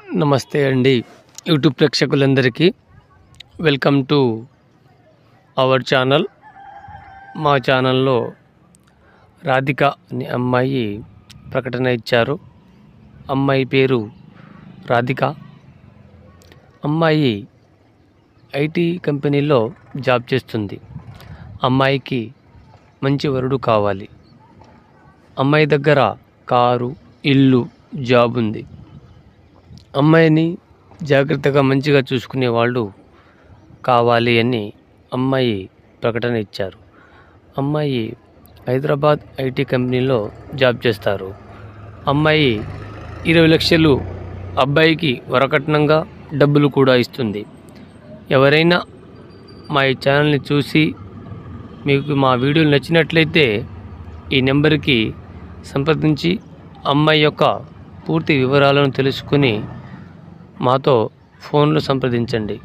నమస్తే అండి యూట్యూబ్ ప్రేక్షకులందరికీ వెల్కమ్ టు అవర్ ఛానల్. మా ఛానల్లో రాధిక అనే అమ్మాయి ప్రకటన ఇచ్చారు. అమ్మాయి పేరు రాధిక. అమ్మాయి ఐటీ కంపెనీలో జాబ్ చేస్తుంది. అమ్మాయికి మంచి వరుడు కావాలి. అమ్మాయి దగ్గర కారు, ఇల్లు, జాబ్ ఉంది. అమ్మాయిని జాగ్రత్తగా మంచిగా చూసుకునే వాళ్ళు కావాలి అని అమ్మాయి ప్రకటన ఇచ్చారు. అమ్మాయి హైదరాబాద్ ఐటీ కంపెనీలో జాబ్ చేస్తారు. అమ్మాయి 20 లక్షలు అబ్బాయికి వరకట్నంగా డబ్బులు కూడా ఇస్తుంది. ఎవరైనా మా ఈ ఛానల్ని చూసి మీకు మా వీడియోలు నచ్చినట్లయితే ఈ నెంబర్కి సంప్రదించి అమ్మాయి యొక్క పూర్తి వివరాలను తెలుసుకుని మాతో ఫోన్లో సంప్రదించండి.